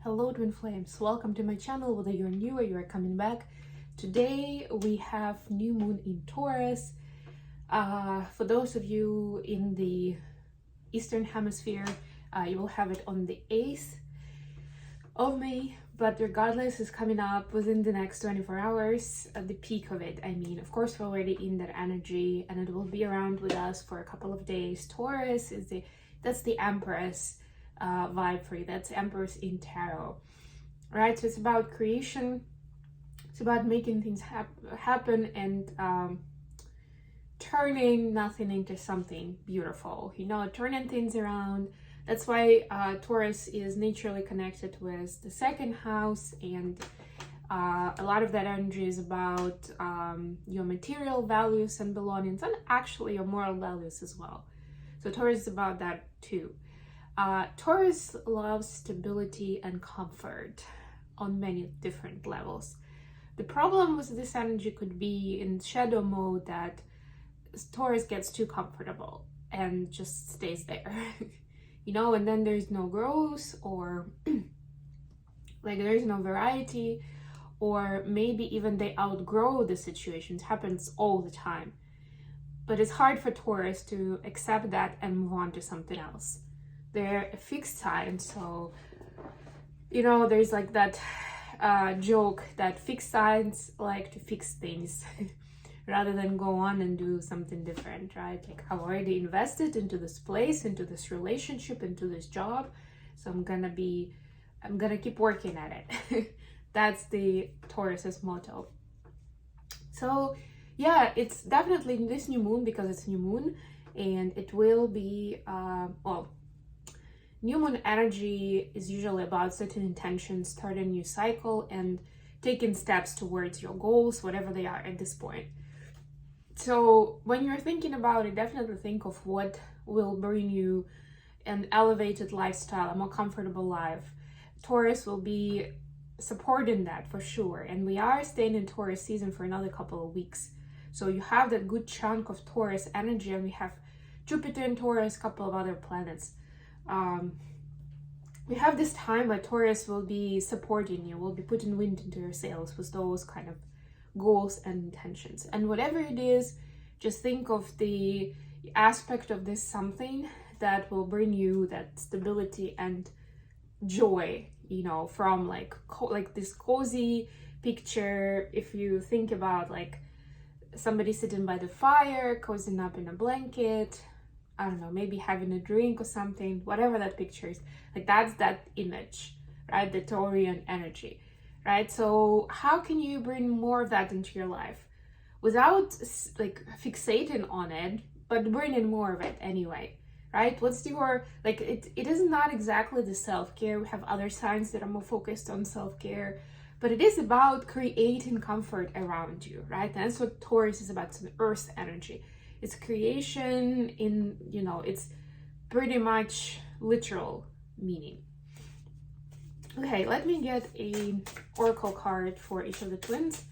Hello twin flames, welcome to my channel. Whether you're new or you're coming back, today we have new moon in Taurus. For those of you in the Eastern Hemisphere, you will have it on the 8th of May, but regardless, it's coming up within the next 24 hours at the peak of it. I mean, of course, we're already in that energy and it will be around with us for a couple of days. Taurus is that's the Empress vibe for you. That's Empress in Tarot, right? So it's about creation, it's about making things happen and turning nothing into something beautiful, turning things around. That's why Taurus is naturally connected with the second house, and a lot of that energy is about your material values and belongings, and actually your moral values as well. So Taurus is about that too. Taurus loves stability and comfort on many different levels. The problem with this energy could be in shadow mode that Taurus gets too comfortable and just stays there, and then there's no growth, or like there's no variety, or maybe even they outgrow the situations. Happens all the time. But it's hard for Taurus to accept that and move on to something else. They're a fixed sign, so there's like that joke that fixed signs like to fix things rather than go on and do something different, right? Like, I've already invested into this place, into this relationship, into this job, so I'm gonna keep working at it. That's the Taurus's motto. So yeah, it's definitely this new moon, because it's new moon, and it will be new moon energy is usually about setting intentions, starting a new cycle, and taking steps towards your goals, whatever they are at this point. So when you're thinking about it, definitely think of what will bring you an elevated lifestyle, a more comfortable life. Taurus will be supporting that for sure. And we are staying in Taurus season for another couple of weeks. So you have that good chunk of Taurus energy, and we have Jupiter in Taurus, a couple of other planets. We have this time where Taurus will be supporting you, will be putting wind into your sails with those kind of goals and intentions. And whatever it is, just think of the aspect of this something that will bring you that stability and joy, from like this cozy picture. If you think about like somebody sitting by the fire, cozying up in a blanket, I don't know, maybe having a drink or something, whatever that picture is, like that's that image, right? The Taurian energy, right? So how can you bring more of that into your life without like fixating on it, but bringing more of it anyway, right? What's your, like, it is not exactly the self-care. We have other signs that are more focused on self-care, but it is about creating comfort around you, right? And that's what Taurus is about. It's an earth energy. It's creation in, it's pretty much literal meaning. Okay, let me get an oracle card for each of the twins,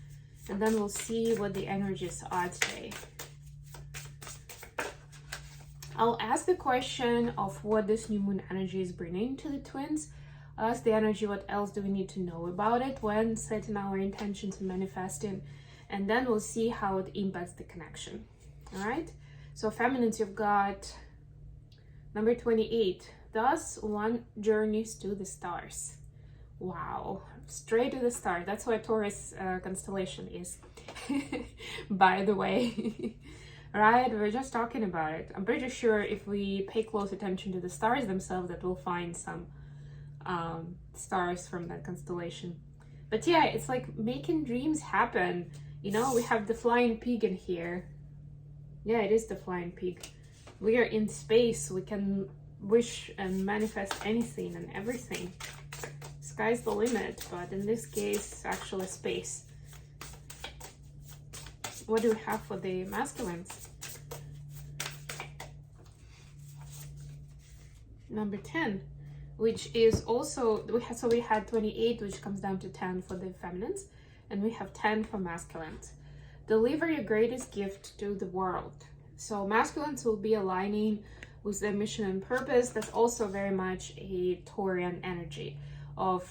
and then we'll see what the energies are today. I'll ask the question of what this new moon energy is bringing to the twins. I'll ask the energy, what else do we need to know about it when setting our intentions and manifesting, and then we'll see how it impacts the connection. All right, so feminines, you've got number 28. Thus one journeys to the stars. Wow, straight to the stars. That's what Taurus constellation is, by the way. Right, we're just talking about it. I'm pretty sure if we pay close attention to the stars themselves, that we'll find some stars from that constellation. But yeah, it's like making dreams happen. We have the flying pig in here. Yeah, it is the flying pig. We are in space. We can wish and manifest anything and everything. Sky's the limit, but in this case, actually space. What do we have for the masculines? Number 10, which is also, we had 28, which comes down to 10 for the feminines, and we have 10 for masculines. Deliver your greatest gift to the world. So masculines will be aligning with their mission and purpose. That's also very much a Taurian energy of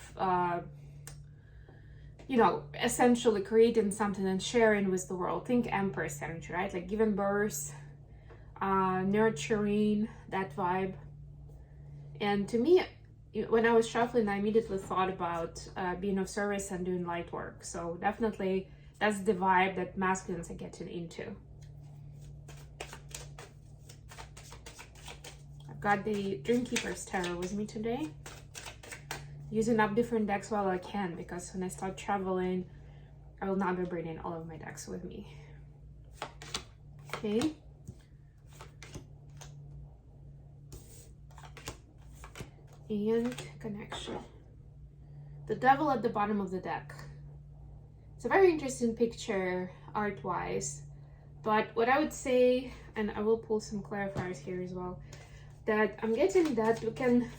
you know, essentially creating something and sharing with the world. Think Empress energy, right? Like giving birth, nurturing, that vibe. And to me, when I was shuffling, I immediately thought about being of service and doing light work. So definitely that's the vibe that masculines are getting into. I've got the Dreamkeeper's Tarot with me today, using up different decks while I can, because when I start traveling, I will not be bringing all of my decks with me. Okay. And connection. The Devil at the bottom of the deck. It's a very interesting picture art-wise, but what I would say, and I will pull some clarifiers here as well, that I'm getting that we can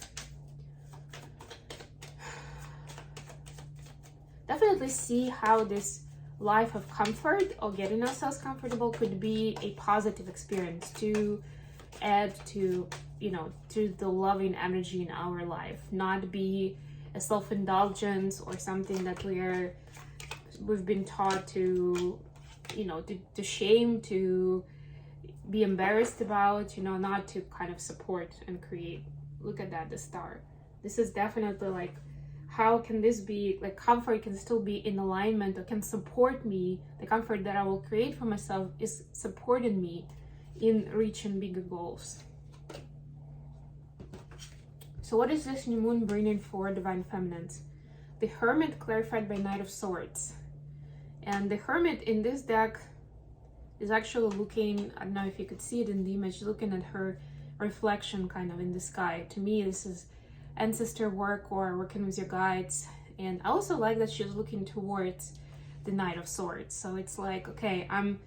definitely see how this life of comfort or getting ourselves comfortable could be a positive experience to add to, you know, to the loving energy in our life, not be a self-indulgence or something that we've been taught to, you know, to shame, to be embarrassed about, you know, not to kind of support and create. Look at that, the star. This is definitely like, how can this be, like, comfort can still be in alignment or can support me. The comfort that I will create for myself is supporting me in reaching bigger goals. So what is this new moon bringing for Divine Feminines? The Hermit clarified by Knight of Swords. And the Hermit in this deck is actually looking, I don't know if you could see it in the image, looking at her reflection kind of in the sky. To me, this is ancestor work or working with your guides. And I also like that she's looking towards the Knight of Swords. So it's like, okay, I'm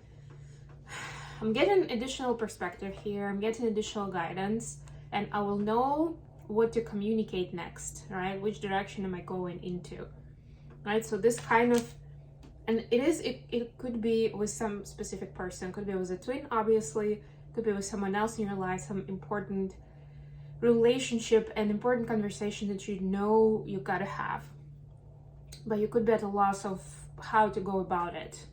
getting additional perspective here. I'm getting additional guidance, and I will know what to communicate next, right? Which direction am I going into, right? So this kind of, and it could be with some specific person, could be with a twin, obviously, could be with someone else in your life, some important relationship and important conversation that you know you gotta have, but you could be at a loss of how to go about it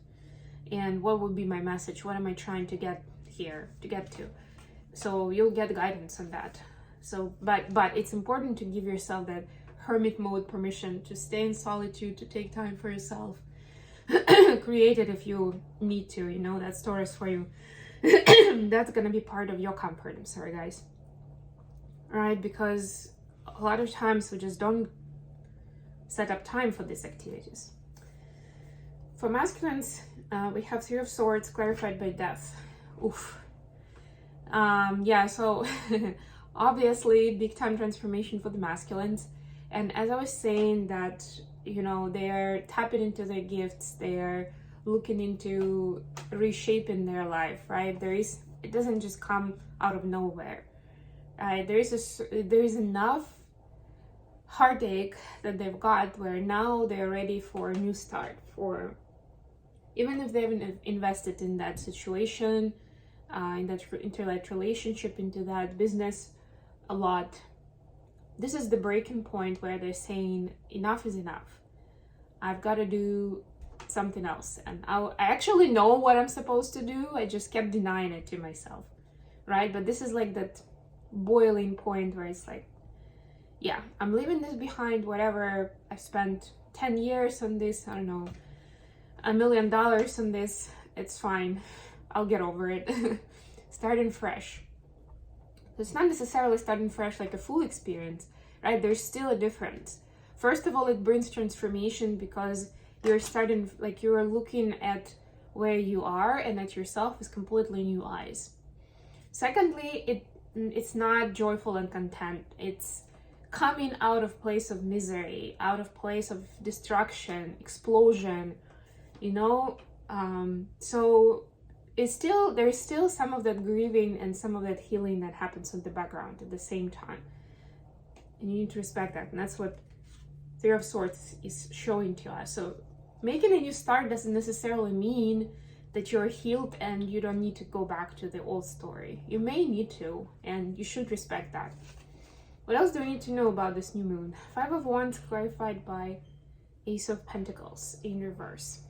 and what would be my message, what am I trying to get to. So you'll get guidance on that. So but it's important to give yourself that hermit mode permission to stay in solitude, to take time for yourself. Create it if you need to, you know, that's Taurus for you. That's gonna be part of your comfort. I'm sorry, guys. All right, because a lot of times we just don't set up time for these activities. For masculines, we have Three of Swords clarified by Death. Oof. Yeah, so obviously big time transformation for the masculines. And as I was saying that, you know, they're tapping into their gifts, they're looking into reshaping their life, right? It doesn't just come out of nowhere. There is enough heartache that they've got where now they're ready for a new start, for even if they haven't invested in that situation, into that relationship, into that business a lot. This is the breaking point where they're saying enough is enough. I've got to do something else, and I actually know what I'm supposed to do. I just kept denying it to myself, right? But this is like that boiling point where it's like, yeah, I'm leaving this behind. Whatever, I've spent 10 years on this, I don't know, $1 million on this, it's fine, I'll get over it. Starting fresh. It's not necessarily starting fresh like a full experience, right? There's still a difference. First of all, it brings transformation because you're starting, like, you're looking at where you are and at yourself with completely new eyes. Secondly, it's not joyful and content. It's coming out of place of misery, out of place of destruction, explosion, you know. So there's still some of that grieving and some of that healing that happens in the background at the same time, and you need to respect that. And that's what Three of Swords is showing to us. So making a new start doesn't necessarily mean that you're healed and you don't need to go back to the old story. You may need to, and you should respect that. What else do we need to know about this new moon? Five of Wands clarified by Ace of Pentacles in reverse.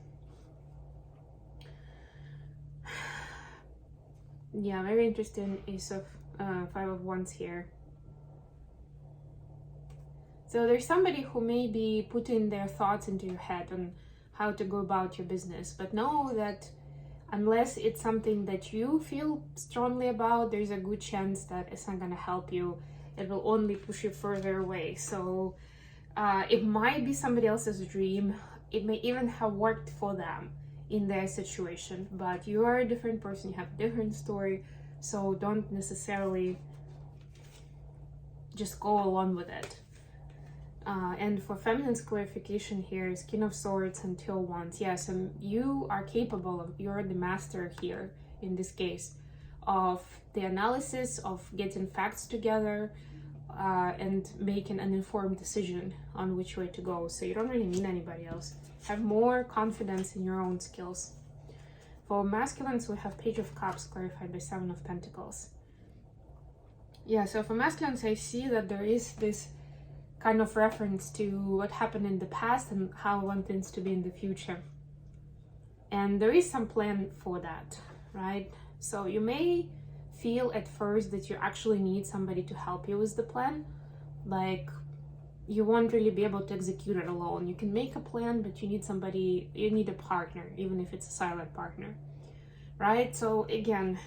Yeah, very interesting. Ace of Five of Wands here. So there's somebody who may be putting their thoughts into your head on how to go about your business, but know that unless it's something that you feel strongly about, there's a good chance that it's not going to help you. It will only push you further away. So it might be somebody else's dream. It may even have worked for them in their situation, but you are a different person, you have a different story, so don't necessarily just go along with it. And for feminine's clarification here is King of Swords and Two of Wands. Yes, and you are capable of, you're the master here in this case, of the analysis, of getting facts together, and making an informed decision on which way to go. So you don't really need anybody else. Have more confidence in your own skills. For masculines, we have Page of Cups clarified by Seven of Pentacles. Yeah, so for masculines, I see that there is this kind of reference to what happened in the past and how I want things to be in the future. And there is some plan for that, right? So you may feel at first that you actually need somebody to help you with the plan. Like, you won't really be able to execute it alone. You can make a plan, but you need somebody, you need a partner, even if it's a silent partner, right? So again,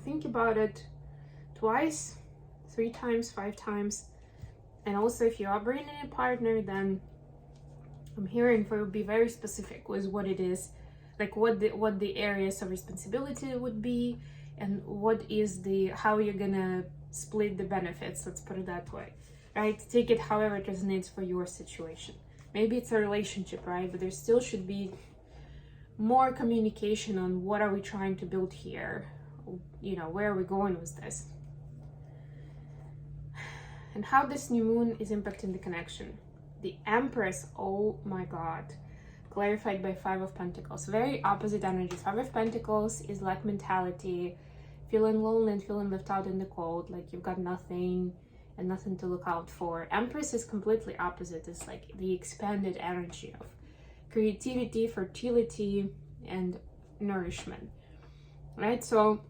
think about it twice, 3 times, 5 times. And also, if you are bringing in a partner, then I'm hearing for you be very specific with what it is, like what the areas of responsibility would be, and what is how you're gonna split the benefits. Let's put it that way, right? Take it however it resonates for your situation. Maybe it's a relationship, right? But there still should be more communication on what are we trying to build here. You know, where are we going with this? And how this new moon is impacting the connection. The Empress, oh my God, clarified by Five of Pentacles. Very opposite energy. Five of Pentacles is like mentality, feeling lonely and feeling left out in the cold, like you've got nothing and nothing to look out for. Empress is completely opposite. It's like the expanded energy of creativity, fertility, and nourishment, right? So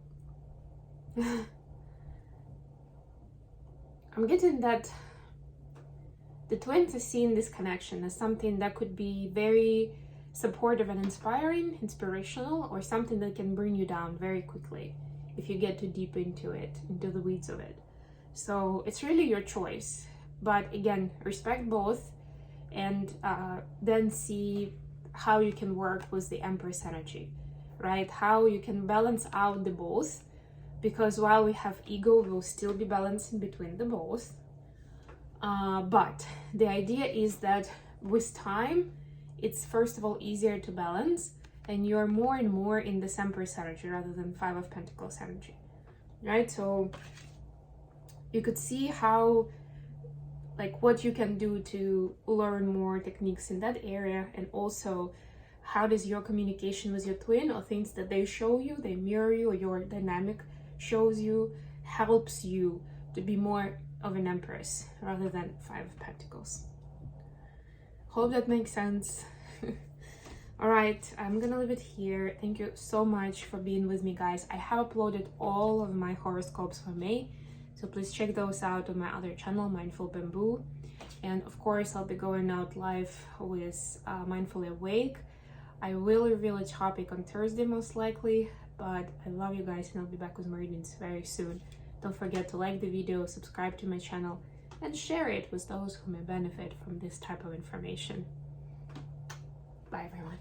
I'm getting that the twins are seeing this connection as something that could be very supportive and inspiring, inspirational, or something that can bring you down very quickly if you get too deep into it, into the weeds of it. So it's really your choice. But again, respect both, and then see how you can work with the Empress energy, right? How you can balance out the both, because while we have ego, we'll still be balancing between the both. But the idea is that with time, it's first of all easier to balance, and you're more and more in this Empress energy rather than Five of Pentacles energy, right? So you could see how, like, what you can do to learn more techniques in that area, and also how does your communication with your twin, or things that they show you, they mirror you, or your dynamic shows you, helps you to be more of an Empress rather than Five of Pentacles. Hope that makes sense. All right, I'm gonna leave it here. Thank you so much for being with me, guys. I have uploaded all of my horoscopes for May, so please check those out on my other channel, Mindful Bamboo. And of course, I'll be going out live with Mindfully Awake. I will reveal a topic on Thursday most likely, but I love you guys, and I'll be back with more readings very soon. Don't forget to like the video, subscribe to my channel, and share it with those who may benefit from this type of information. Bye, everyone.